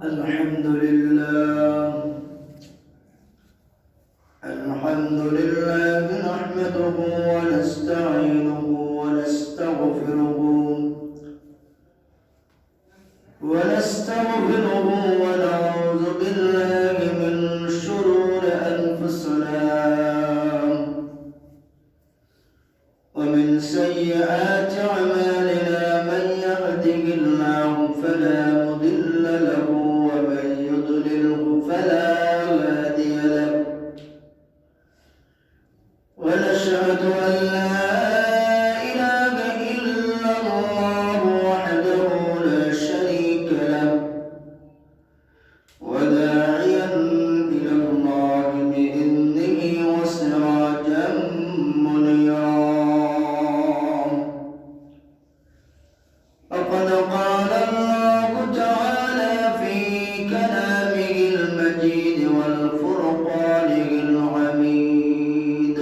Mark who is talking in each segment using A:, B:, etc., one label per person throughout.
A: الحمد لله نحمده ونستعينه ونستغفره ونعوذ بالله من شرور أنفسنا ومن سيئات أعمالنا من يهده الله فلا مضل له ومن يضلله فلا هادي له ونشهد أن لا إله إلا الله وحده لا شريك له وداعيا إلى الله بإذنه وسراجا منيرا. فقد قال الله تعالى في كلامه المجيد والفرقانه الحميد: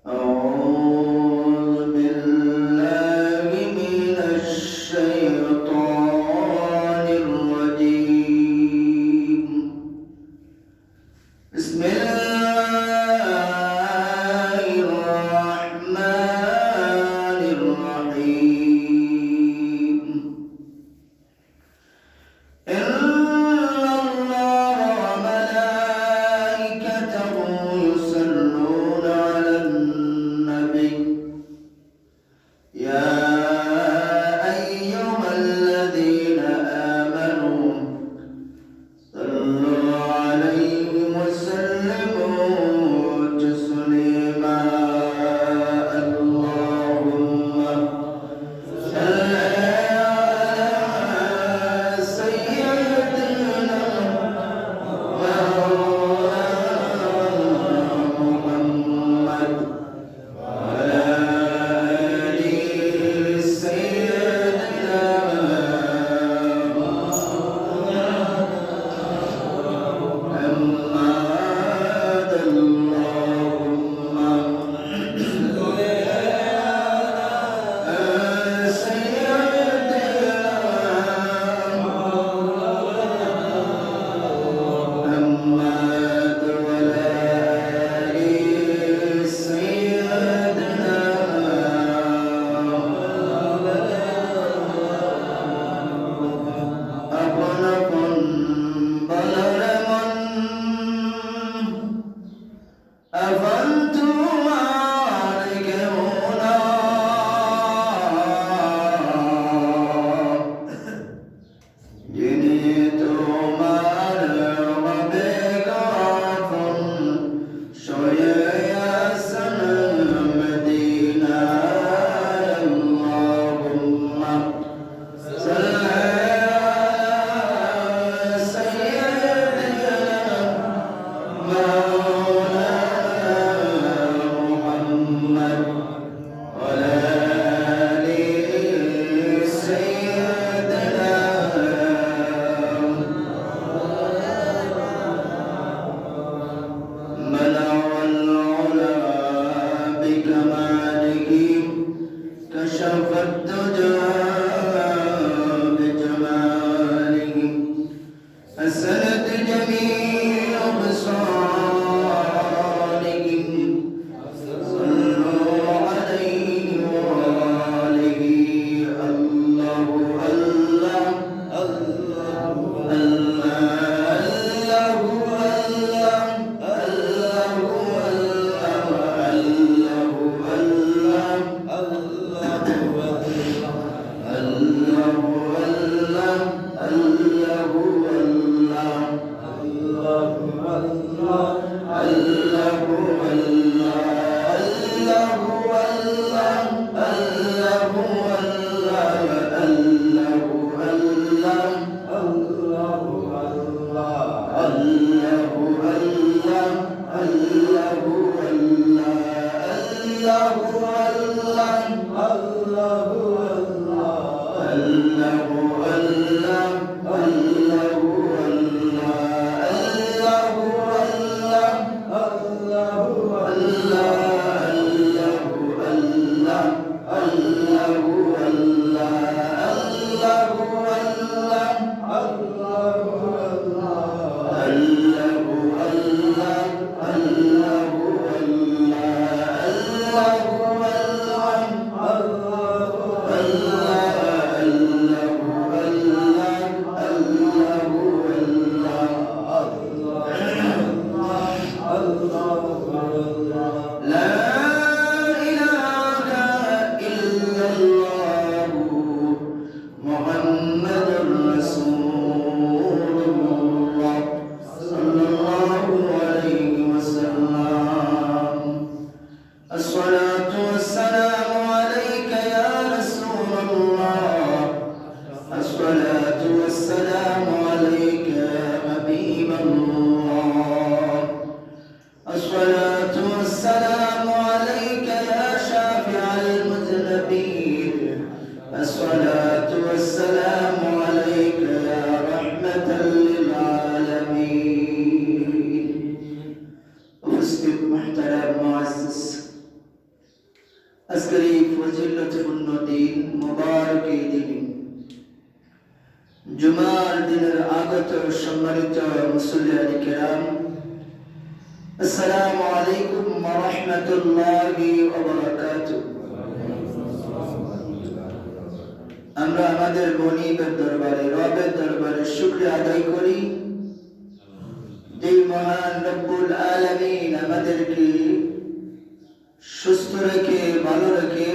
A: أعوذ بالله من الشيطان الرجيم. بسم الله الرحمن الرحيم. إن الله وملائكته يصلون على النبي يا أيها الذين آمنوا صلوا عليه وسلموا تسليما. اللهم صل على سيدنا محمد وعلى آل سيدنا محمد. اللهم صل على سيدنا محمد وعلى آل سيدنا أقنكم بلرمن أفنتم عليكمنا جنيتم على وبكافن شوية سنة مدينة. اللهم صل على سيدنا مولانا محمد وعلى آل سيدنا منع العلا بكماله كشف الدجى بجماله أسرت جميع بصاره. صلوا عليه وآله. الله الله الله الله الله محترم معزز আজকের ফজিলতপূর্ণ দিন মুবারক দিন জুমার দিনের আগত সম্মানিত মুসল্লিয়ানে কেরাম আসসালামু আলাইকুম ওয়া রাহমাতুল্লাহি ওয়া বারাকাতুহু। আমরা আমাদের মনিবের দরবারে রবের দরবারে শুকরিয়া আদায় করি যে মহান রব্বুল আলামিন আমাদেরকে সুস্থ রেখে ভালো রেখে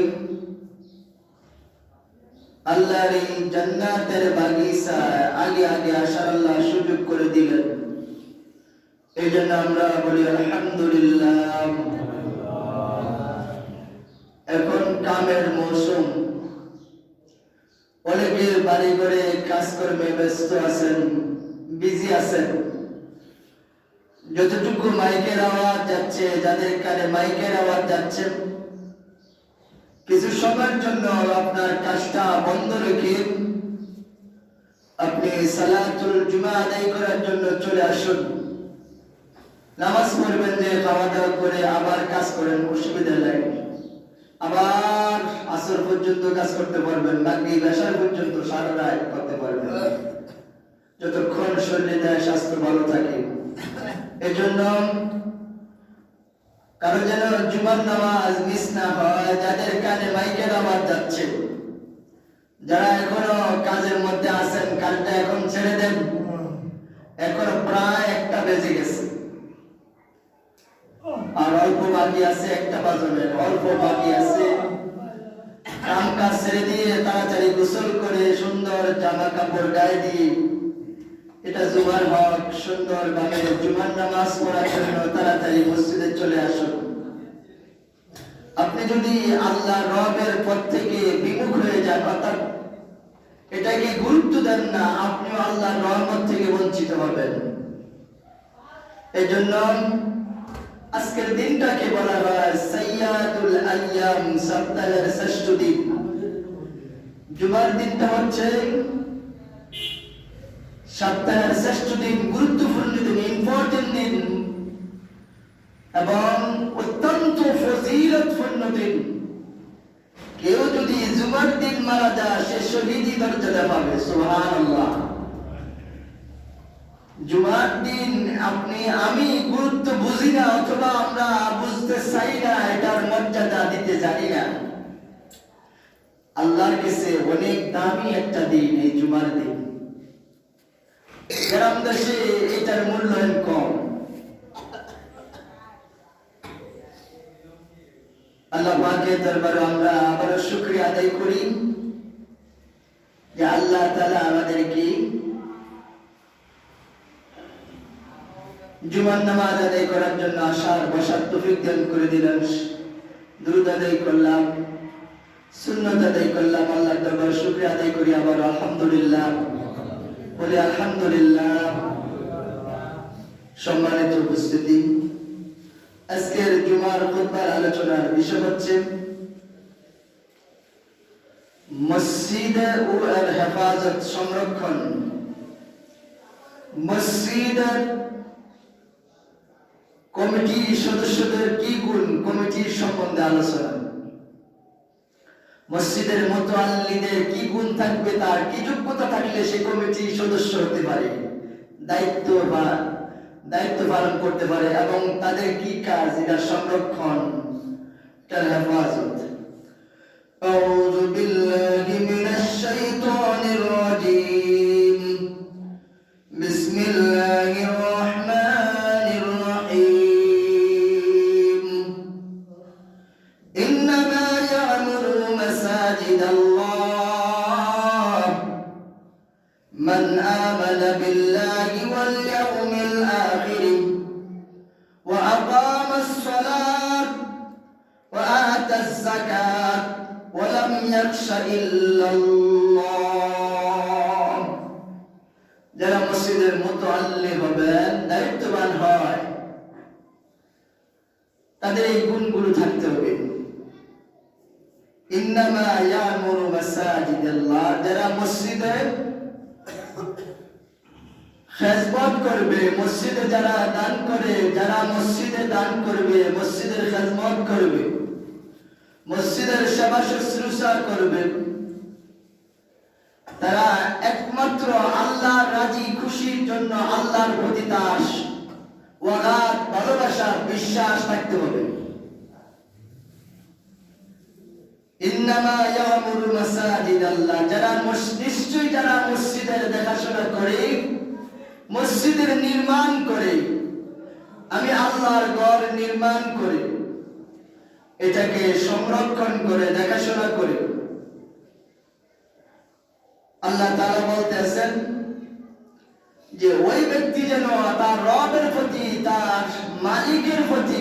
A: আল্লাহর এই জান্নাতের বাগিচায় আগে আগে আসার আল্লাহ সুযোগ করে দিলেন। এই জন্য আমরা বলি আলহামদুলিল্লাহ। এখন কামের মৌসুম, অনেকে বাড়ি ঘরে কাজকর্মে ব্যস্ত আছেন, বিজি আছেন। যতটুকু মাইকের আওয়াজ যাচ্ছে, যাদের কানে মাইকের আওয়াজ যাচ্ছে, কিছু সময়ের জন্য আপনার কাজটা বন্ধ রেখে আপনি সালাতুল জুমা আদায় করার জন্য চলে আসুন। নামাজ পড়বেন, যে খাওয়া দাওয়া করে আবার কাজ করেন, অসুবিধা নাই। আবার আসর পর্যন্ত কাজ করতে পারবেন, মাগরিব এশার পর্যন্ত সারা রাত করতে পারবেন, যতক্ষণ শরীরে স্বাস্থ্য ভালো থাকে। এজন্য কারো যেন জুমার নামাজ মিস না হয়। যাদের কানে মাইকের আওয়াজ যাচ্ছে, যারা এখনো কাজের মধ্যে আছেন, কাজটা এখন ছেড়ে দেন। এখন প্রায় 1টা বেজে গেছে, আর অল্প বাকি আছে 1টা বাজনের, অল্প বাকি আছে। কাম কাজ ছেড়ে দিয়ে তাড়াতাড়ি গোসল করে সুন্দর জামা কাপড় গায়ে দিয়ে এটা জুমার হক, সুন্দর ভাবে জুমার নামাজ পড়ার জন্য তাড়াতাড়ি মসজিদে চলে আসুন। আপনি যদি আল্লাহ রবের পথ থেকে বিমুখ হয়ে যান, অর্থাৎ এটাকে গুরুত্ব দেন না, আপনিও আল্লাহর রহমত থেকে বঞ্চিত হবেন। এই জন্য আজকের দিনটাকে বলা হয় সাইয়াদুল আইয়াম, সপ্তাহের শ্রেষ্ঠ দিন। জুমার দিনটা হচ্ছে সপ্তাহের শ্রেষ্ঠ দিন, গুরুত্বপূর্ণ দিন, ইম্পর্টেন্ট দিন এবং অত্যন্ত ফজিলতপূর্ণ দিন। কেউ যদি জুমার দিন মারা যায়, সে শহীদি মর্যাদা পাবে। সুবহানাল্লাহ। জুমার দিন আমি গুরুত্ব বুঝি না, অথবা আমরা বুঝতে চাই না, এটার মর্যাদা দিতে জানি না। আল্লাহর কাছে অনেক দামি একটা দিন এই জুমার দিন। গ্রাম দেশে এটার মূল্যায়ন কম। আল্লাহ পাকের দরবারে আমরা আবারও শুকরিয়া আদায় করি যে আল্লাহ তাআলা আমাদেরকে জুমার নামাজ আদায় করার জন্য আসার বসার তৌফিক দান করে দিলেন। দুরূদ আদায় করলাম, সুন্নাত আদায় করলাম। আল্লাহর দরবারে শুকরিয়া আদায় করি আবার আলহামদুলিল্লাহ বলি আলহামদুলিল্লাহ। সম্মানিত উপস্থিতি, আজকের জুমার খুতবার আলোচনার বিষয় হচ্ছে মসজিদ ও এর হেফাজত, সংরক্ষণ। মসজিদের কমিটির সদস্যদের কি গুণ, কমিটির সম্বন্ধে আলোচনা। মসজিদের মুতাআল্লিদের কি গুণ থাকবে, তার কি যোগ্যতা থাকলে সে কমিটির সদস্য হতে পারে, দায়িত্ব পালন করতে পারে, এবং তাদের কি কাজ, এটা সংরক্ষণ, এটার হেফাজত। আউযু বিল্লাহি মিনাশ শাইতানির রাজীম। বিসমিল্লাহির রাহমানির রাহিম। ইন্নামা ইয়া'মুরু মাসাজিদাল্লাহ মান আমানা বিল্লাহি ওয়াল ইয়াউমিল আখির ওয়া আকামাস সালাত ওয়া আতাজ যাকাত ওয়া লাম ইয়াখশা ইল্লাল্লাহ। যারা মসজিদের মুতাআল্লি হবেন, দায়িত্ববান হয়, তাদের এই গুণগুলো থাকতে হবে। ইন্নামা ইয়া'মুরু মাসাজিদাল্লাহ, যারা মসজিদে খেজমত করবে, মসজিদে যারা দান করে, যারা মসজিদে দান করবে, মসজিদের খেজমত করবে, মসজিদের সেবা শুশ্রূষা করবে, তারা একমাত্র আল্লাহর রাজি খুশির জন্য আল্লাহর প্রতি তার অগাধ ভালোবাসা বিশ্বাস থাকতে হবে। ইন্নামা ইয়ামুরু মাসাজিদ আল্লাহ, যারা নিশ্চয়ই যারা মসজিদের দেখাশোনা করে, মসজিদের নির্মাণ করে, আমি আল্লাহর ঘর নির্মাণ করে এটাকে সংরক্ষণ করে দেখাশোনা করে, আল্লাহ তাআলা বলতেছেন যে ওই ব্যক্তি যেন তার রবের প্রতি, তার মালিকের প্রতি,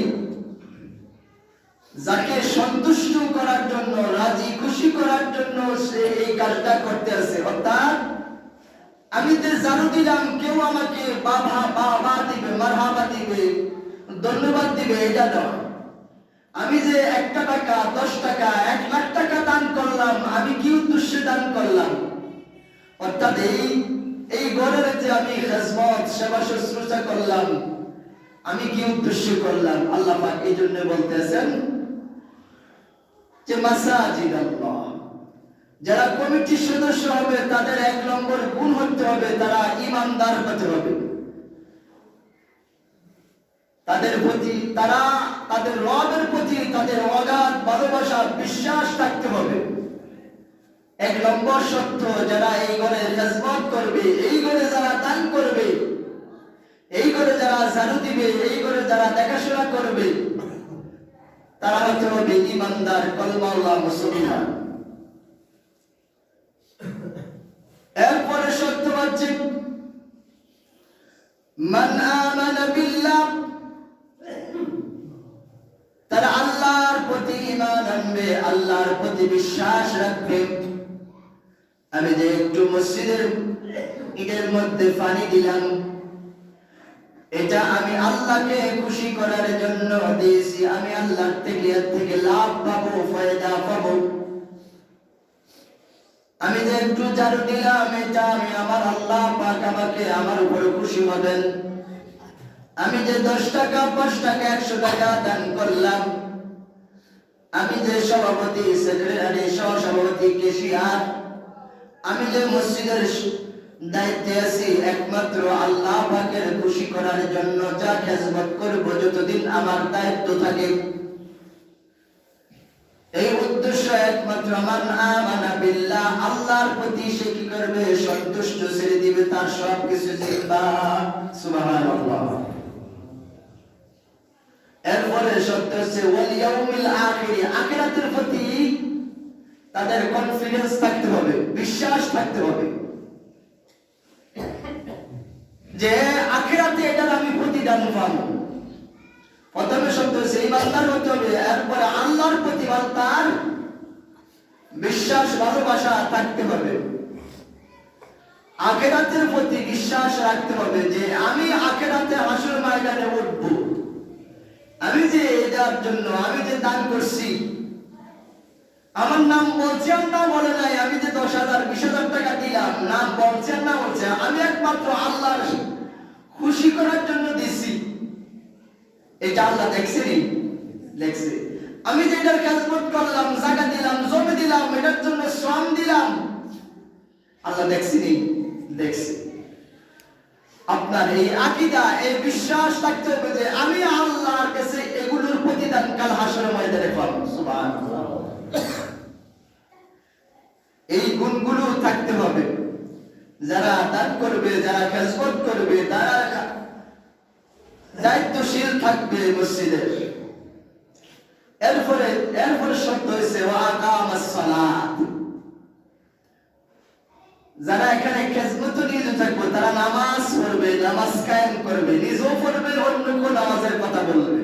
A: যাকে সন্তুষ্ট করার জন্য, রাজি খুশি করার জন্য সে এই কাজটা করতে আছে, অর্থাৎ আমি যে জানু দিলাম, কেউ আমাকে বাবা দিবে, মারহাবা দিবে, ধন্যবাদ দিবে, এটা নয়। আমি যে 1 টাকা, 10 টাকা, 1 লাখ টাকা দান করলাম, আমি কি উদ্দেশ্যে দান করলাম, অর্থাৎ এই ঘরের যে আমি খেজমত সেবা শুশ্রূষা করলাম, আমি কি উদ্দেশ্য করলাম, আল্লাহ পাক এই জন্য বলতেছেন যে মাসাজিদ আল্লাহ, যারা কমিটির সদস্য হবে তাদের 1 নম্বর গুণ হতে হবে, তারা ঈমানদার হতে হবে, তাদের প্রতি, তারা তাদের রবের প্রতি তাদের অগাধ ভালোবাসা বিশ্বাস থাকতে হবে। 1 নম্বর শর্ত, যারা এই ঘরে খেজমত করবে, এই ঘরে যারা দান করবে, এই ঘরে যারা ঝাড়ু দিবে, এই ঘরে যারা দেখাশোনা করবে, তারা হতে হবে ঈমানদার, কলমাওয়ালা মুসলমান। এরপরে শর্ত হচ্ছে মান আমানা বিল্লাহ, তারা আল্লাহর প্রতি ঈমান আনবে, আল্লাহর প্রতি বিশ্বাস রাখবে। আমি যে একটু মসজিদের ইটের মধ্যে পানি দিলাম, এটা আমি আল্লাহকে খুশি করার জন্য দিয়েছি, আমি আল্লাহর থেকে লাভ পাবো, ফায়দা পাবো। আমি যে একটু ঝাড়ু দিলাম, এটা আমি আমার আল্লাহ পাক আমাকে আমার উপরে খুশি হবেন। আমি যে 10 টাকা, 5 টাকা, 100 টাকা দান করলাম, আমি যে সভাপতি, সেক্রেটারি, সহসভাপতি, কেশিয়ার, আমি যে মসজিদের দায়িত্বে আছি, একমাত্র আল্লাহ পাকের খুশি করার জন্য যা খেজমত করব, যতদিন আমার দায়িত্ব থাকে, এই উদ্দেশ্য একমাত্র মান আমানা বিল্লাহ, আল্লাহর প্রতি সে কি করবে, সন্তুষ্ট, ছেড়ে দিবে তার সব কিছু জিম্মা। সুবহানাল্লাহ। এরপরে সত্য হচ্ছে ওয়াল ইয়াউমিল আখির, আখিরাতের প্রতি তাদের কনফিডেন্স থাকতে হবে, বিশ্বাস থাকতে হবে যে আখিরাতে এটার আমি প্রতিদান পাবো। প্রথমে শব্দ হচ্ছে ঈমানদার হতে হবে, এরপরে আল্লাহর প্রতি তার বিশ্বাস, ভালোবাসা থাকতে হবে, আখিরাতের প্রতি বিশ্বাস রাখতে হবে যে আমি আখিরাতে হাসর ময়দানে উঠব, আমি যে এটার জন্য আমি যে দান করছি, আমার নাম বলছে আর না বলে নাই, আমি যে 10,000 20,000 টাকা দিলাম, নাম বলছে আর না বলছে, আমি একমাত্র আল্লাহর খুশি করার জন্য দিছি, এটা আল্লাহ দেখছেন, দেখছে। আমি যে এটার খেজমত করলাম, জাকাত দিলাম, জমি দিলাম, এটার জন্য শ্রম দিলাম, আল্লাহ দেখছেন, দেখছে। আপনার এই আকীদা, এই বিশ্বাস থাকতে হবে যে আমি আল্লাহর কাছে এগুলোর প্রতিদান কাল হাসরের ময়দানে পাবো। সুবহানাল্লাহ। এই গুণগুলো থাকতে হবে, যারা দান করবে, যারা খেজমত করবে, তারা দায়িত্বশীল থাকবে মসজিদের। এরপরে শব্দ হয়েছে ওয়া আকামাস সালাত, যারা এখানে খেজমত নিয়ে থাকবে, তারা নামাজ পড়বে, নামাজ কায়েম করবে, নিজেও পড়বে, অন্যকেও নামাজের কথা বলবে।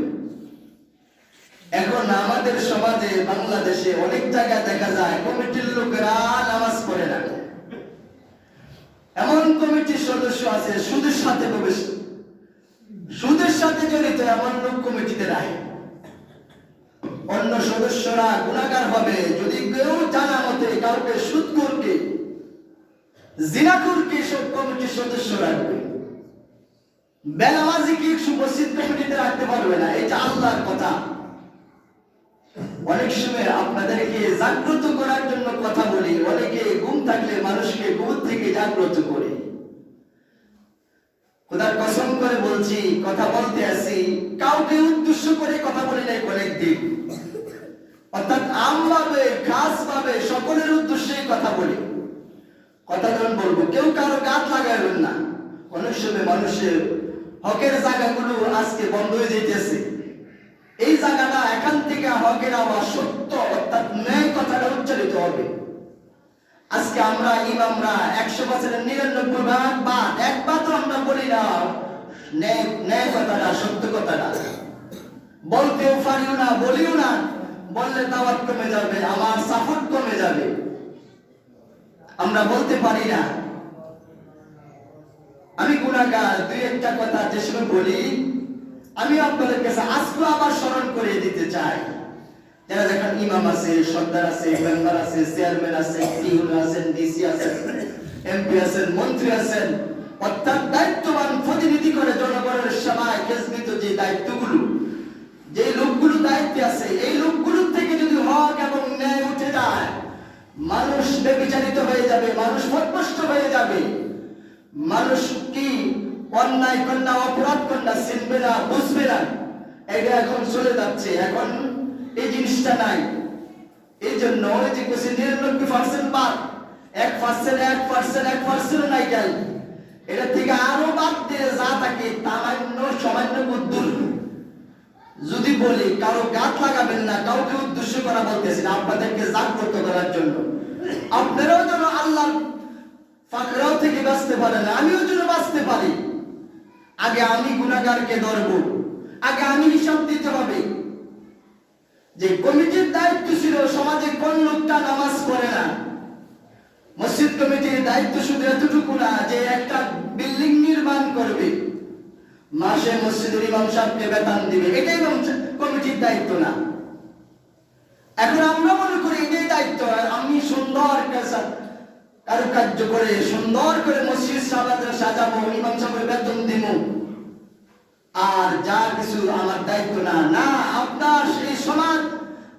A: এখন আমাদের সমাজে, বাংলাদেশে অনেক জায়গায় দেখা যায় কমিটির লোকেরা নামাজ পড়ে না, এমন কমিটির সদস্য আছে সুদের সাথে সুদের সাথে জড়িত, এমন লোক কমিটিতে নাই। অন্য সদস্যরা গুনাহগার হবে যদি কেউ জানা মতে কাউকে সুদখোরকে, জিনাখোরকে সব কমিটির সদস্য রাখবে। বেনামাজি কি মসজিদ কমিটিতে রাখতে পারবে না? এটা আল্লাহর কথা। অনেক সময় আপনাদেরকে জাগ্রত করার জন্য কথা বলি, অনেকে ঘুম থাকলে মানুষকে ঘুম থেকে জাগ্রত করে। খোদার কসম করে বলছি, কথা বলতে আসি, কাউকে উদ্দেশ্য করে কথা বলি নাই অনেকদিন। অর্থাৎ আমভাবে খাসভাবে সকলের উদ্দেশ্যে কথা বলি। কথা যখন বলবো কেউ কারো গাত লাগাবেন না। অনেক সময় মানুষের হকের জায়গাগুলো আজকে বন্ধ হয়ে যেতেছে। এই জায়গাটা এখান থেকে হকের আওয়াজ সত্য অর্থাৎ ন্যায় কথাটা উচ্চারিত হবে। আজকে আমরা ইমামরা 100%-এর 99 ভাগ একবার তো আমরা বলি না ন্যায় কথাটা, সত্য কথাটা বলতেও পারিও না, বলিও না। বললে দাওয়াত কমে যাবে, আমার সাপোর্ট কমে যাবে। আমরা বলতে পারি না। আমি গুনাহগার, দুই একটা কথা যে সময় বলি আমি আপনাদের কাছে আজকে আবার স্মরণ করে দিতে চাই। যারা দেখেন ইমাম আছে, সর্দার আছে, মেম্বার আছে, চেয়ারম্যান আছে, টিউন আছেন, ডিসি আছেন, এমপি আছেন, মন্ত্রী আছেন, অর্থাৎ দায়িত্ববান প্রতিনিধি করে জনগণের সেবায় খেজমিত যে দায়িত্বগুলো, যে লোকগুলো দায়িত্বে আছে, এই লোকগুলোর থেকে যদি হক এবং ন্যায় উঠে যায়, মানুষ বেবিচারিত হয়ে যাবে, মানুষ পথভ্রষ্ট হয়ে যাবে। মানুষ কি অন্যায় কন্যা অপরাধ কন্যা চিনবে না, বুঝবে না। এটা এখন চলে যাচ্ছে, এখন এই জিনিসটা নাই। এই জন্য যে 99% বাদ, 1% নাই গেল। এটা থেকে আরো বাদ দিয়ে যা থাকে সামান্য বুদ্ধুল যদি বলি, কারো গাত লাগাবেন না, কাউকে উদ্দেশ্য করা বলতেছি না, আপনাদেরকে জাগ্রত করার জন্য। আপনারাও যেন আল্লাহর ফাকরাও থেকে বাঁচতে পারেন, আমিও যেন বাঁচতে পারি। আগে আমি গুনাহগারকে ধরবো, আগে আমি হিসাব দিতে হবে। যে কমিটির দায়িত্ব ছিল সমাজে কোন লোকটা নামাজ পড়ে না, মসজিদ কমিটির দায়িত্ব শুধু এতটুকু না যে একটা বিল্ডিং নির্মাণ করবে, মাসে মসজিদের ইমাম সাহেবকে বেতন দিবে, এটাই কমিটির দায়িত্ব না। এখন আমরা মনে করি এটাই দায়িত্ব, আমি সুন্দর কারুকার্য করে সুন্দর করে মসজিদ সাজাবো, ইমাম সাহেবের বেতন দিব, আর যা কিছু আমার দায়িত্ব না। না, আপনার সেই সমাজ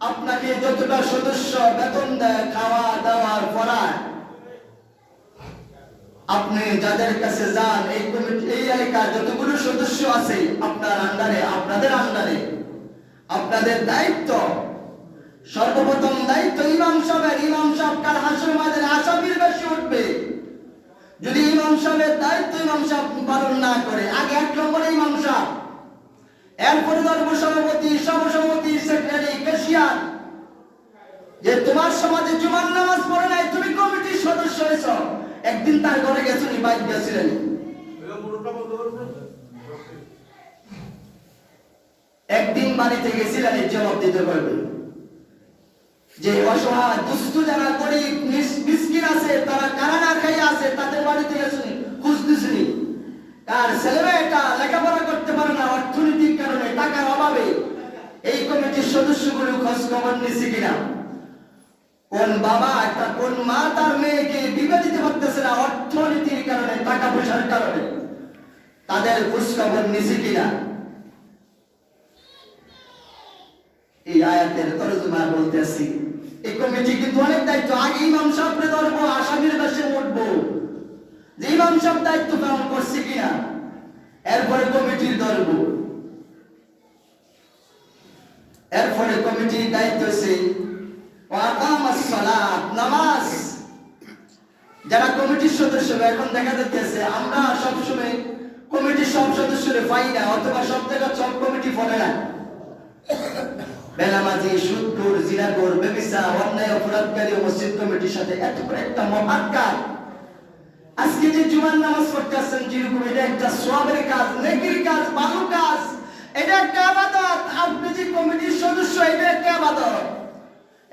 A: আপনাকে যতটা সদস্য বেতন দেয়, খাওয়া দাওয়ার পড়ায়, আপনি যাদের কাছে যান, এই কমিটি এই এলাকার যতগুলো সদস্য আছে আপনার আন্ডারে, আপনাদের আন্ডারে, আপনাদের দায়িত্ব, সর্বপ্রথম দায়িত্ব ইমাম সাহেবের। ইমাম সাহেব কাল হাসরের মাঠে আসামির বেশি উঠবে যদি ইমাম সাহেবের দায়িত্ব ইমাম সাহেব পালন না করে। আগে 1 নম্বরে ইমাম সাহেব, এরপরে ধর্ম সভাপতি, সহসভাপতি, সেক্রেটারি, ক্যাশিয়ার। যে তোমার সমাজে জুমার নামাজ পড়ে নাই, তুমি কমিটির সদস্য হয়েছ, একদিন তার ঘরে গেছো নি, বাইক গেছিলেন, একদিন বাড়িতে গেছিলেন, জবাব দিতে পারবে। যে অসহায় দুস্থ যারা গরিব মিসকিন আছে, তারা কারানা খাইয়া আছে, তাদের বাড়িতে গেছেনি, খোঁজ দিছেনি। কার ছেলেমেয়েটা লেখাপড়া করতে পারে না অর্থনৈতিক কারণে, টাকার অভাবে, এই কমিটির সদস্যগুলো খোঁজ খবর নিছে কিনা? কোন বাবা একটা কোন মা তার মেয়েকে বিবাহ দিতে পারতেছে না অর্থনীতির কারণে, টাকা পয়সার কারণে, তাদের খোঁজ খবর নিছে কিনা? এই আয়াতের তরজমা বলতেছি। এই কমিটি কিন্তু অনেক দায়িত্ব। আগে ইমাম সাহেবকে ধরবো, আসামির বেশে উঠবো, যে ইমাম সাহেব দায়িত্ব পালন করছে কিনা, এরপরে কমিটির ধরবো। এরপরে কমিটির দায়িত্ব হচ্ছে নামাজ। যারা কমিটির সদস্য, এখন দেখা যাচ্ছে আমরা সবসময় কমিটির সব সদস্যরে পাই না, অথবা সব জায়গায় সব কমিটি ফলে না। বেনামাজি, সুদখোর, জিনাখোর, বেবিচার, অন্যায় অপরাধকারী মসজিদ কমিটির সাথে এত করে একটা মহাকার। আজকে যে জুমার নামাজ পড়তে আসছেন, যেরকম এটা একটা সওয়াবের কাজ, নেকির কাজ, ভালো কাজ, এটা একটা ইবাদত। আপনি যে কমিটির সদস্য, এটা একটা ইবাদত।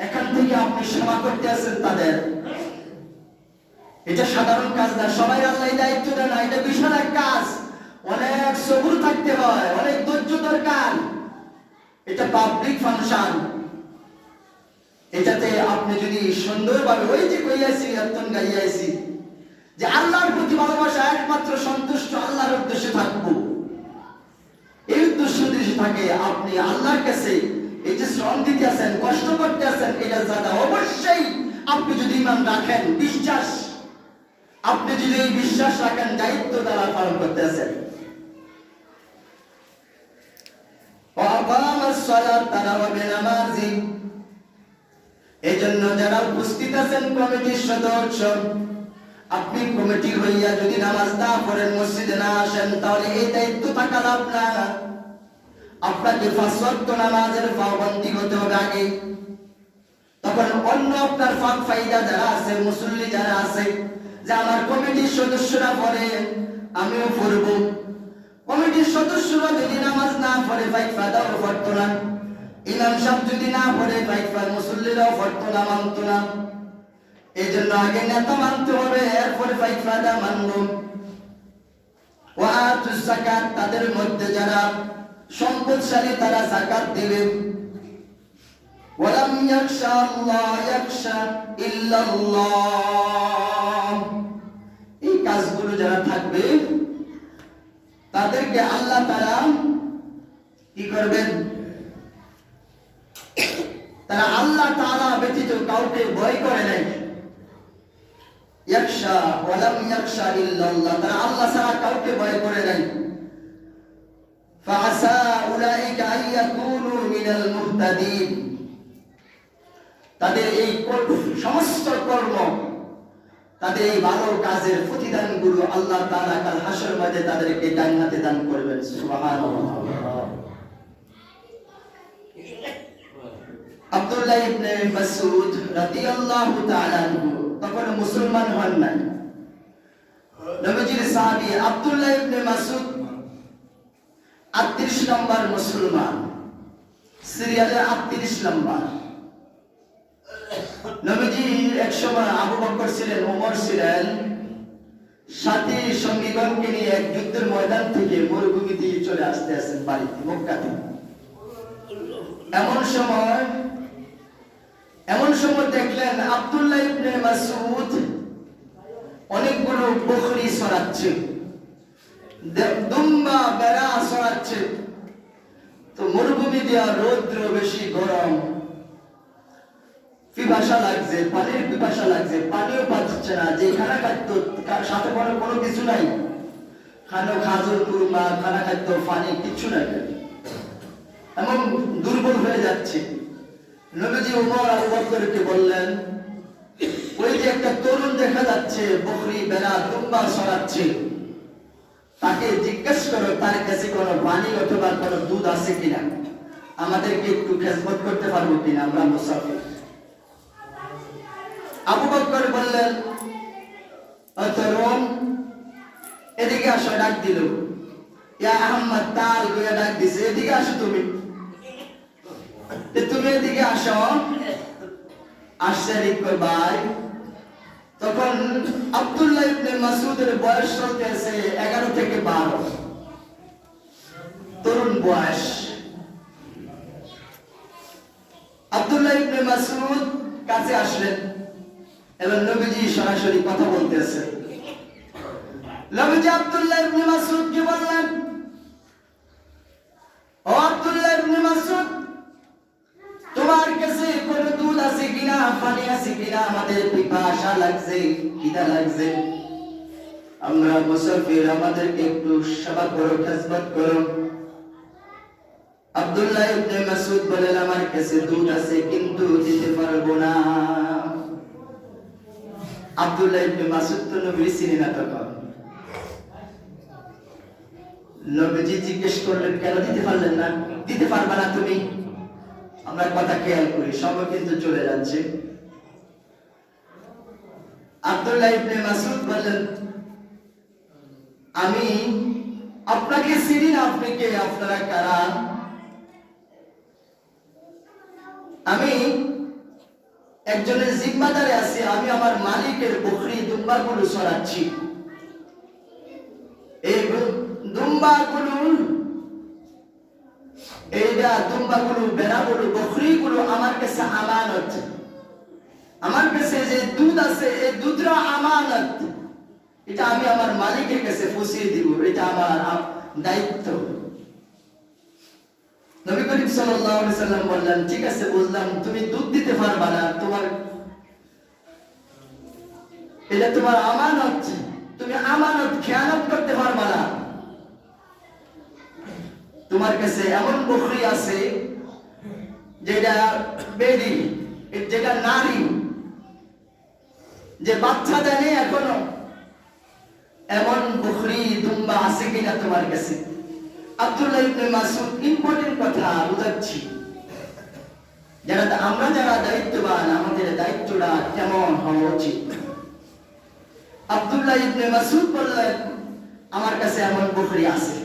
A: এখান থেকে আপনি সেবা করতে আসেন তাদের, এটা সাধারণ কাজ না। সবাই আল্লাহ দায়িত্ব দেন না, এটা বিশাল এক কাজ। অনেক সবুর থাকতে হয়, অনেক ধৈর্য দরকার। এটা পাবলিক ফাংশন, এটাতে আপনি যদি সুন্দরভাবে ওই যে কইয়াছি রতন গাইয়াছি যে আল্লাহর প্রতি ভালোবাসা, একমাত্র সন্তুষ্ট আল্লাহর উদ্দেশ্যে থাকবো, থাকে, আপনি আল্লাহর কাছে এই যে শ্রম দিতে আছেন, কষ্ট করতে আছেন, এটা জানা অবশ্যই আপনি যদি ঈমান রাখেন, বিশ্বাস, আপনি যদি এই বিশ্বাস রাখেন, দায়িত্ব দ্বারা পালন করতে আছেন। তারা হবে নামাজি। এই জন্য যারা উপস্থিত আছেন কমিটির সদস্য, আপনি কমিটি হইয়া যদি নামাজ না পড়েন, মসজিদে না আসেন, তাহলে এই দায়িত্ব থাকা লাভ না। আপনাকে 5 ওয়াক্ত নামাজের পাবন্দী হতে হবে আগে। তখন অন্য আপনার ফাঁক ফায়দা যারা আছে, মুসল্লি যারা আছে, যে আমার কমিটির সদস্যরা পড়ে, আমিও পড়ব। কমিটির সদস্যরা যদি নামাজ না পড়ে, ফায়দাও পড়তো না। ইমাম সাহেব যদি না পড়ে, মুসল্লিরাও পড়তো না, মানতো না। এই জন্য আগে নেতা মানতে হবে, এরপরে ফায়দা মানব। ওয়াতুস যাকাত, তাদের মধ্যে যারা সম্পদশালী তারা যাকাত দিবে। ওয়ালাম ইয়াখশা আল্লাহ ইয়াখশা ইল্লাল্লাহ, এই কাজগুলো যারা থাকবে তাদেরকে আল্লাহ তাআলা কি করবেন? তারা আল্লাহ তাআলা ব্যতীত কাউকে ভয় করে নাই। ইয়াখশা ওয়ালাম ইয়াখশা ইল্লাল্লাহ, তারা আল্লাহ ছাড়া কাউকে ভয় করে নাই। ফাআসা উলাইকা আইয়াকুনু মিনাল মুহতাদিন, তাদের এই সমস্ত কর্ম, তাদের এই ভালো কাজের প্রতিদানগুলো আল্লাহ তাআলা কাল হাসর মাঠে তাদেরকে ডান হাতে দান করবেন। সুবহানাল্লাহ। আব্দুল্লাহ ইবনে মাসউদ রাদিয়াল্লাহু তাআলা আনহু তখন মুসলমান হন নাই। নবীজির সাহাবী আব্দুল্লাহ ইবনে মাসউদ 38 নম্বর মুসলমান, সিরিয়ালে 38 নম্বর। নবীজির এক সময় আবু বকর ছিলেন, ওমর ছিলেন, সাথী সঙ্গীগণকে নিয়ে এক যুদ্ধের ময়দান থেকে মরুভূমি দিয়ে চলে আসতে আছেন বাড়িতে, মক্কাতে। এমন সময় দেখলেন আব্দুল্লাহ ইবনে মাসউদ অনেকগুলো বকরি সরাচ্ছে, দুম্বা বেড়া সরাচ্ছে। তো মরুভূমি দিয়া রৌদ্র বেশি, গরম, পিপাসা লাগছে, পানির পিপাসা লাগছে, পানিও পাচ্ছে না। যে খানা খাদ্য সাথে কোনো কিছু নাই, খানো খাজুর কুরমা, খানা খাদ্য, পানি কিচ্ছু নাই, এমন দুর্বল হয়ে যাচ্ছে। নবীজি ওমর আবু বকরকে বললেন, ওই যে একটা তরুণ দেখা যাচ্ছে বকরি বেড়া দুম্বা সরাচ্ছে, তাকে জিজ্ঞেস করো তার কাছে কোনো পানি অথবা কোনো দুধ আছে কিনা, আমাদেরকে একটু খেদমত করতে পারবো কিনা, আমরা মুসাফির। আবু বকর বললেন, তরুণ এদিকে আসো, ডাক দিল। ইয়া আহমদ, তাল গুয়া ডাক দিছে, এদিকে আসো তুমি, তুমি এদিকে আসো। আসছে ভাই। তখন আব্দুল্লাহ ইবনে মাসউদের বয়স চলতেছে 11 থেকে 12, তরুণ বয়স। আব্দুল্লাহ ইবনে মাসউদ কাছে আসলেন এবং নবীজি সরাসরি কথা বলতেছে। নবীজি আব্দুল্লাহ ইবনে মাসউদকে বললেন, ও আব্দুল্লাহ ইবনে মাসউদ, তোমার কাছে কোন দুধ আছে কিনা, পানি আছে কিনা, আমাদের পিপাসা লাগছে, খিদা লাগছে, আমরা মুসাফির, আমাদেরকে একটু সেবা করো, খেদমত করো। আব্দুল্লাহ ইবনে মাসউদ বলেন, আমার কাছে দুধ আছে কিন্তু দিতে পারবো না। আব্দুল্লাহ ইবনে মাসউদ তো নবীর চিনি না তখন। নবীজি জিজ্ঞেস করলেন, কেন দিতে পারলেন না? দিতে পারবা না তুমি? আমরা কথা খেয়াল করি, সময় কিন্তু চলে যাচ্ছে। আব্দুল্লাহ ইবনে মাসউদ বললেন, আমি আপনাকে চিনি না, আপনি কে, আপনারা কারা? আমি একজনের জিম্মাদারে আছি, আমি আমার মালিকের বকরি দুম্বাগুলো সরাচ্ছি। এই দুম্বাগুলো, এইটা দুম্বাগুলো, বেড়াগুলো, বকরিগুলো আমার কাছে আমানত। আমার কাছে যে দুধ আছে, এই দুধটা আমানত, এটা আমি আমার মালিকের কাছে পৌঁছে দিব, এটা আমার দায়িত্ব। নবী করিম সাল্লাল্লাহু আলাইহি সাল্লাম বললেন, ঠিক আছে বুঝলাম, তুমি দুধ দিতে পারবা না, এটা তোমার আমানত, তুমি আমানত খেয়ানত করতে পারবা না। তোমার কাছে এমন বকরি আছে যেটা বেডি, যেটা নারী, যে বাচ্চা দেয়নি এখনো, এমন বকরি দুম্বা আছে কিনা তোমার কাছে? আব্দুল্লাহ ইবনে মাসউদ ইম্পর্টেন্ট কথা বুঝাচ্ছি, আমরা যারা দায়িত্ববান, আমাদের দায়িত্বটা কেমন হওয়া উচিত। আব্দুল্লাহ ইবনে মাসউদ বললেন, আমার কাছে এমন বকরি আছে,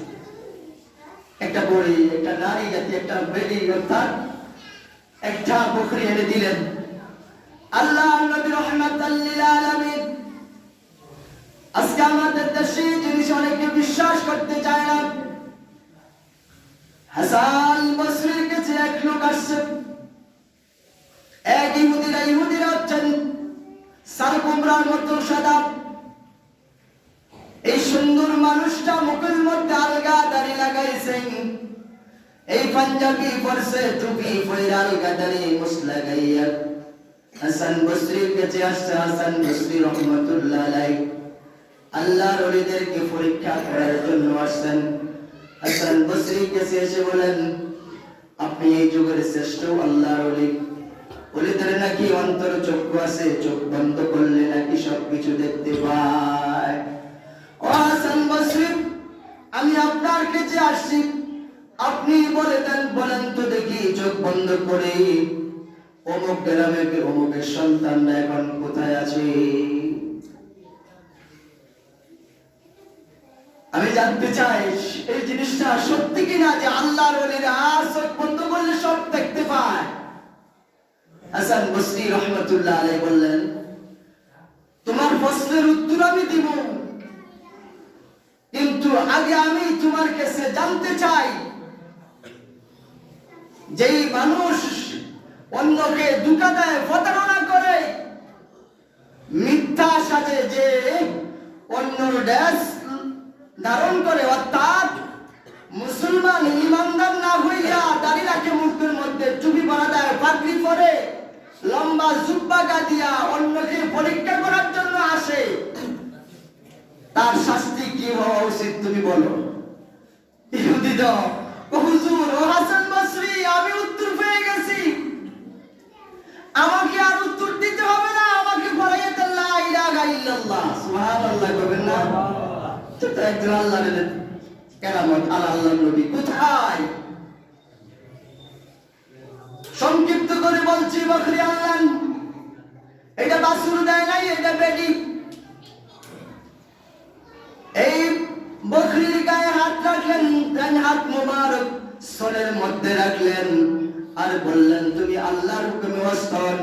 A: একটা বড়ি, একটা নারী জাতি, একটা বেডি, অর্থাৎ একটা বকরি এনে দিলেন। আল্লাহ নবী রাহমাতাল লিল আলামিন। আজকে আমাদের দেশে জিনিস অনেকে বিশ্বাস করতে চায় না। হাসান বসরির কাছে এক লোক আসছে, এক ইহুদিরা হচ্ছেন সারকুমরার মতো সাদা। এই সুন্দর মানুষটা মুখের মধ্যে আলগা দাড়ি লাগাইছেন, এই পাঞ্জাবি পরছে, টুপি পয়রা আলগা দাড়ি মুছ লাগাইয়া হাসান বসরির কাছে আসছে। হাসান বসরি রহমাতুল্লাহ আলাইহি আল্লাহর ওলিদেরকে পরীক্ষা করার জন্য আসছেন। হাসান বসরির কাছে এসে বলেন, আপনি এই যুগের শ্রেষ্ঠ আল্লাহর ওলি। ওলিদের নাকি অন্তর চক্ষু আছে, চোখ বন্ধ করলে নাকি সবকিছু দেখতে পায়। ও হাসান বসরি, আমি আপনার কাছে আসছি, আপনি বলেন তো দেখি, চোখ বন্ধ করে অমুক গ্রামের অমুকের সন্তানরা এখন কোথায় আছে? আমি জানতে চাই এই জিনিসটা সত্যি কিনা, যে আল্লাহর ওলিরা চোখ বন্ধ করলে সব দেখতে পায়। হাসান বসরি রহমাতুল্লাহ আলাইহি বললেন, তোমার প্রশ্নের উত্তর আমি দিব, কিন্তু আগে আমি তোমার কাছে জানতে চাই, যেই মানুষ অন্যকে ধোঁকা দেয়, প্রতারণা করে, মিথ্যা সাজে, যে অন্যর ড্রেস ধারণ করে, অর্থাৎ মুসলমান ইমানদার না হইয়া দাড়ি রাখে, মুখের মধ্যে টুপি পরা দেয়, পাগড়ি পরে, লম্বা জুব্বা গাদিয়া অন্যকে পরীক্ষা করার জন্য আসে, তার শাস্তি কি হওয়া উচিত তুমি বলো? ইহুদিরা, ও হুজুর, ও হাসান বসরি, আমি উত্তর পেয়ে গেছি, আমাকে আর উত্তর দিতে হবে না, আমাকে পড়াইয়া দেন লা ইলাহা ইল্লাল্লাহ। সুবহানাল্লাহ বলবেন না? সেটা একজন আল্লাহর কেরামত। আল্লাহর নবী কোথায়? সংক্ষিপ্ত করে বলছি, বকরি আল্লাহ, এটা বাসুর দেয় নাই, এটা বেডি। এই বকরির গায়ে হাত রাখলেন, ডান হাত মুবারক স্তনের মধ্যে রাখলেন, আর বললেন, তুমি আল্লাহর হুকুমে স্তন,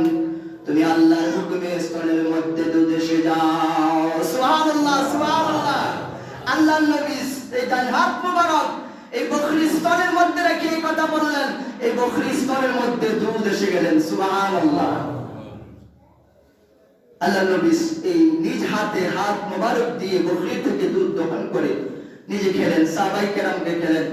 A: তুমি আল্লাহর হুকুমে স্তনের মধ্যে দুধ এসে যাও। সুবহানাল্লাহ, সুবহানাল্লাহ। আল্লাহর নবী এই ডান হাত মুবারক এই বকরির স্তনের মধ্যে রেখে এই কথা বললেন, এই বকরির স্তনের মধ্যে দুধ এসে গেলেন। সুবহানাল্লাহ। আল্লাহর নবী এই নিজ হাতে হাত মুবারক দিয়ে বকরি থেকে দুধ দহন করে নিজে খেলেন, সাহাবায়ে কেরামকে খেলেন,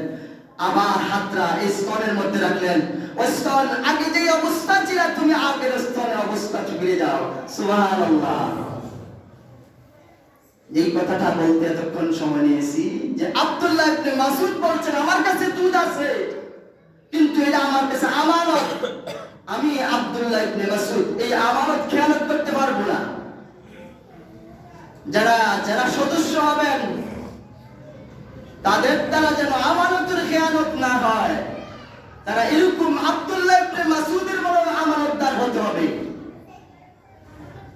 A: আবার হাতটা এই স্তনের মধ্যে রাখলেন। ওই স্তন আগে যে অবস্থা ছিল, তুমি আগের স্তনের অবস্থা ফিরে যাও। সুবহানাল্লাহ। এই কথাটা বলতে এতক্ষণ সময় নিয়েছি, যে আব্দুল্লাহ ইবনে মাসউদ বলছেন, আমার কাছে দুধ আছে, কিন্তু এটা আমার কাছে আমানত, আমি আব্দুল্লাহ ইবনে মাসউদ এই আমানত খেয়ানত করতে পারবো না। যারা সদস্য হবেন, তাদের দ্বারা যেন আমানতের খেয়ানত না হয়, তারা এরকম আব্দুল্লাহ ইবনে মাসউদের মতো আমানতদার হতে হবে।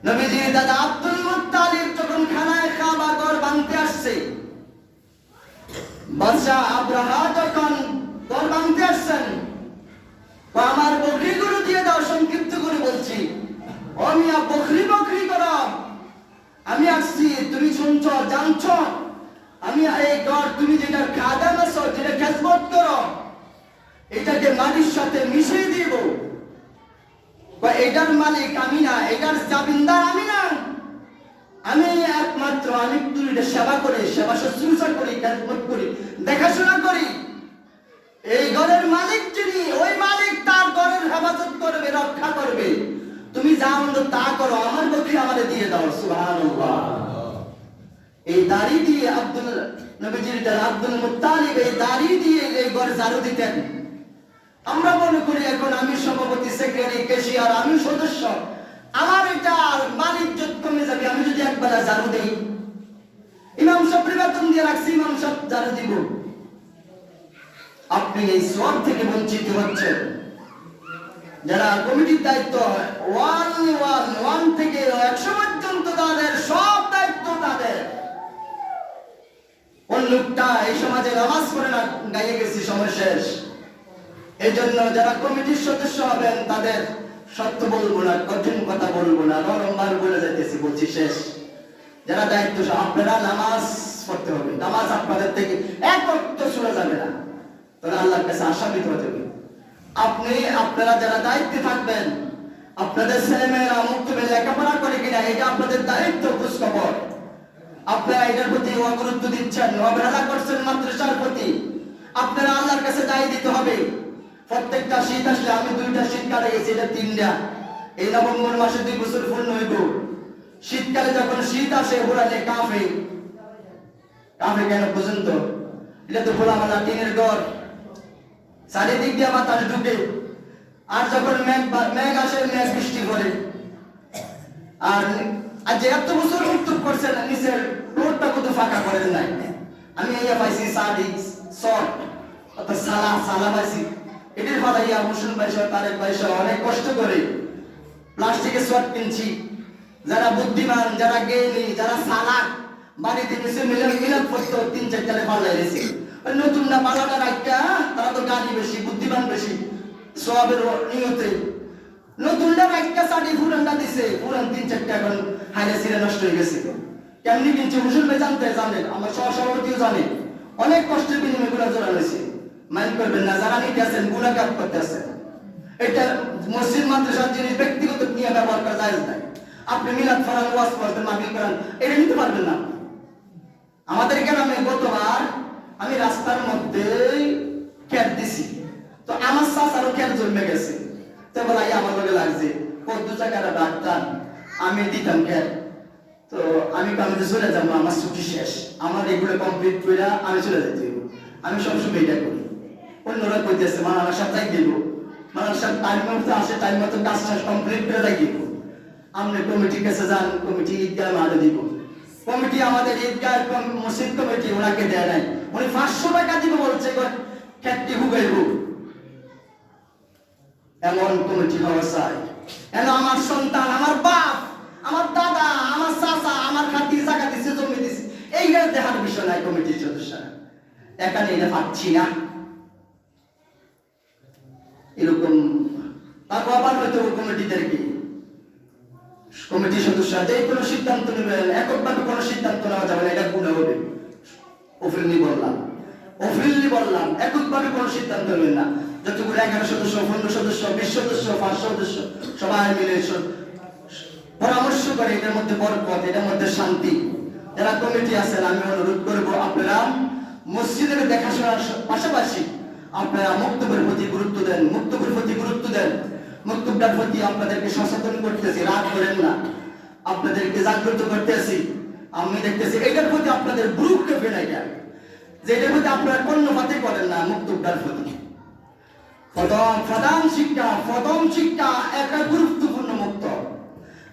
A: নবীজির দাদা আব্দুল মুত্তালিব যখন খানায় কাবা ঘর বানতে আসছে, বাদশা আব্রাহা যখন ঘর বানতে আসছেন, আমার বকরিগুলো দিয়ে দাও। সংক্ষিপ্ত করে বলছি, আমি বকরি করো, আমি আসছি, তুমি শুনছ, জানছ, আমি এই ঘর, তুমি যেটা খাদাম আছো, যেটা খেদমত করো, এটাকে মাটির সাথে মিশিয়ে দিব, বা এটার মালিক আমি না, এটার জামিনদার আমি না, আমি একমাত্র, আমি সেবা করি, সেবা শুশ্রূষা করি, খেদমত করি, দেখাশোনা করি। এই ঘরের মালিক যিনি, ওই মালিক তার ঘরের হেফাজত করবে, রক্ষা করবে। তুমি যা মন্দ তা করো, আমার পক্ষে আমারে দিয়ে দাও। সুবহানাল্লাহ। এই দাড়ি দিয়ে নবীজির আব্দুল মুত্তালিব এই দাড়ি দিয়ে এই ঘর ঝাড়ু দিতেন। আমরা মনে করি এখন আমি সভাপতি, সেক্রেটারি, ক্যাশিয়ার, আমি সদস্য, আমার এটা মালিক ইজ্জত কমে যাবে আমি যদি একবার ঝাড়ু দেই। ইমাম সাহেব বেতন দিয়ে রাখছি, ইমাম সাহেব ঝাড়ু দিব। আপনি এই সওয়াব থেকে বঞ্চিত হচ্ছেন। যারা কমিটির দায়িত্ব 1 থেকে 100 পর্যন্ত তাদের সব দায়িত্ব তাদের। কোন লোকটা এই সমাজে নামাজ পড়ে না, গাইয়ে গেছি, সময় শেষ। এই জন্য যারা কমিটির সদস্য হবেন তাদের সত্য বলবো না, কঠিন কথা বলবো না, নরম ভাবে বলে যাইতেছি, বলছি শেষ। যারা দায়িত্ব, আপনারা নামাজ পড়তে হবে, নামাজ আপনাদের থেকে এক ওয়াক্ত সরে যাবে না, তাহলে আল্লাহর কাছে আশান্বিত হতে হবে। আপনারা যারা দায়িত্বে থাকবেন, আপনাদের ছেলেমেয়েরা মুক্তবে লেখাপড়া করে কিনা এটা আপনাদের দায়িত্ব, খোঁজ খবর। আপনারা এটার প্রতি অগুরুত্ব দিচ্ছেন, অবহেলা করছেন মাদ্রাসার প্রতি। আপনারা আল্লাহর কাছে দায়ী দিতে হবে। প্রত্যেকটা শীত আসলে, আমি 2টা শীত কাটে গেছি, এটা 3টা। এই নভেম্বর মাসে 2 বছর পূর্ণ হইব। শীতকালে যখন শীত আসে ওরালে কাফে কেন বুঝেন তো? এটা তো খোলামেলা টিনের ঘর, চারিদিক দিয়ে বাতাস ঢুকে। আর যখন মেঘ আসে, মেঘ বৃষ্টি করে। আর যে এত বছর উত্তর করছেন, নিচের রোডটা কত ফাঁকা করেন নাই। আমি এই পাইছি সাদি শর্ট, অর্থাৎ সালা পাইছি। এটির ফালাইয়া মুসলিম ভাইসা, তারেক ভাইসা অনেক কষ্ট করে প্লাস্টিকের শর্ট কিনছি। যারা বুদ্ধিমান, যারা জ্ঞানী, যারা সালাক, বাড়িতে কিছু মিলাদ পড়তো 3-4 পাল্লাই দিয়েছে। নতুন না পালাটা রাখা, তারা তো গাড়ি বেশি, বুদ্ধিমান বেশি, সবের নিয়তে নতুনটা রাখা সাড়ি পুরানটা দিছে। পুরান 3-4টা এখন হাইলে সিরে নষ্ট হয়ে গেছে। কেমনি কিনছে মুসলিম ভাই জানেন, আমার সহসভাপতিও জানে। অনেক কষ্টের বিনিময়ে গুলা জোড়া হয়েছে। মাইন্ড করবেন না, যারা নিতে আছেন গুণাগার করতে আছেন। এটা মসজিদ মাদ্রাসার জিনিস ব্যক্তিগত নিয়ে ব্যবহার করা যায় না। আপনি মিলাদ ফরান, ওয়াজ করতেন, মাহফিল করেন, এটা নিতে পারবেন না। আমাদের গ্রামে গতবার আমি রাস্তার মধ্যে খেত দিছি, তো আমার চাচারও খেত জন্মে গেছে। তো বলাই আমার লগে লাগছে, 2 টাকার ডাক্তার আমি দিতাম খেত। তো আমি চলে যাবো, আমার ছুটি শেষ, আমার এগুলো কমপ্লিট করে আমি চলে যেতে। আমি সবসময় এটা করি। অন্যরা কইতেছে মানানা সাহেব যাই দিব, মানানা সাহেব টাইম মতো আসে, টাইম মতো কাজ শেষ কমপ্লিট করে যাই দিব। আপনি কমিটির কাছে যান, কমিটি ঈদগাহ মারে দিব। কমিটি আমাদের ঈদগাহ মসজিদ কমিটি ওনাকে দেয় নাই, উনি 500 টাকা দিব বলছে, খেতটি হুগাইব। এমন কমিটি হওয়া চাই। কেন আমার সন্তান, আমার বাপ, আমার দাদা, আমার চাচা আমার খাতির জায়গা দিচ্ছে, জমি দিচ্ছে, এইটা দেখার বিষয় নাই কমিটির সদস্যরা। এখানে এটা পাচ্ছি না এরকম। তারপর আবার হয়তো কমিটিদেরকে, কমিটির সদস্যরা যে কোনো সিদ্ধান্ত নেবেন, এককভাবে কোনো সিদ্ধান্ত নেওয়া যাবে না, এটা গুণ হবে। অফিললি বললাম এককভাবে কোনো সিদ্ধান্ত নেবেন না। যতগুলো 11 সদস্য, 15 সদস্য, 20 সদস্য, 5 সদস্য সবাই মিলে পরামর্শ করে, এটার মধ্যে বরকত, এটার মধ্যে শান্তি। যারা কমিটি আছেন, আমি অনুরোধ করব আপনারা মসজিদের দেখাশোনার পাশাপাশি আপনারা মক্তবের প্রতি গুরুত্ব দেন, মক্তবটার প্রতি আপনাদেরকে সচেতন করতেছি, রাগ করেন না, আপনাদেরকে জাগ্রত করতেছি। আমি দেখতেছি এটার প্রতি আপনাদের বুরুককে ফেলাই যায়, যে এটার প্রতি আপনারা কর্ণপাতই করেন না। মক্তবটার প্রতি প্রথম শিক্ষা একটা গুরুত্বপূর্ণ মক্তব।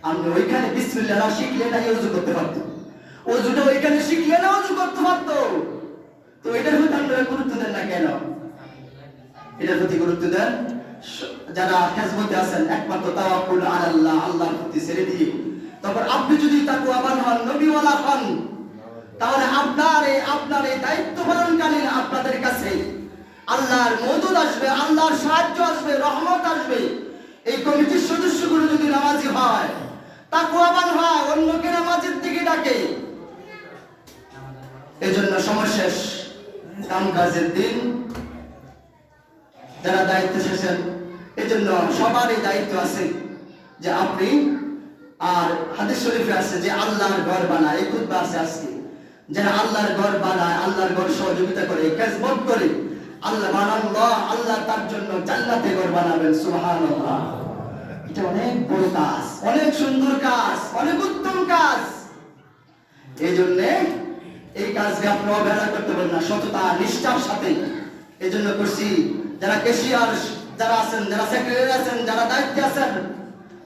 A: আপনি ওইখানে বিসমিল্লাহ শিখলে না ওযু করতে পারতো, ওযুটা ওইখানে শিখলে না ওযু করতে পারতো। তো এটার প্রতি আপনারা গুরুত্ব দেন না কেন? এটার প্রতি গুরুত্ব দেন। যারা খেজমতে আছেন, একমাত্র তাওয়াক্কুল আলাল্লাহ, আল্লাহর প্রতি ছেড়ে দিয়ে, তারপর আপনি যদি তাকওয়াবান হন, নবীওয়ালা হন, তাহলে আপনার এই দায়িত্ব পালনকালীন আপনাদের কাছে আল্লাহর মদদ আসবে, আল্লাহর সাহায্য আসবে, রহমত আসবে। এই কমিটির সদস্যগুলো যদি নামাজি হয়, তাকওয়াবান হয়, অন্যকে নামাজের দিকে ডাকে। এজন্য সময় শেষ, কাম কাজের দিন। যারা দায়িত্ব শেষেন, এজন্য সবারই দায়িত্ব আছে যে আপনি, আর হাদিস শরীফে আছে যে আল্লাহর ঘর বানায়, এই খুতবা আছে আজকে, যারা আল্লাহর ঘর বানায়, আল্লাহর ঘর সহযোগিতা করে, খেজমত করে, আল্লাহ তার জন্য জান্নাতে ঘর বানাবেন। সুবহানাল্লাহ। এটা অনেক বড় কাজ, অনেক সুন্দর কাজ, অনেক উত্তম কাজ। এই জন্য এই কাজকে আপনি অবহেলা করতে পারেন না, সততা নিষ্ঠার সাথে। এই জন্য করছি, যারা ক্যাশিয়ার যারা আছেন, যারা সেক্রেটারি আছেন, যারা দায়িত্বে আছেন,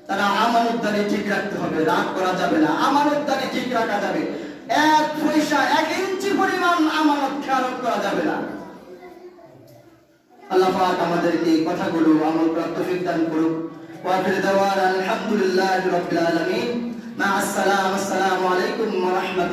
A: তারা আমানতদারি ঠিক রাখতে হবে, রাগ করা যাবে না। আমানতদারি ঠিক রাখা যাবে, এক পয়সা এক ইঞ্চি পরিমাণ আমানত খেয়ানত করা যাবে না। আল্লাহ পাক আমাদেরকে এই কথাগুলো আমল করার তৌফিক দান করুক। ওয়া আখিরু দাওয়ানা আলহামদুলিল্লাহি রাব্বিল আলামিন। মা আসসালাম, আসসালামু আলাইকুম ওয়া রাহমাতুল্লাহ।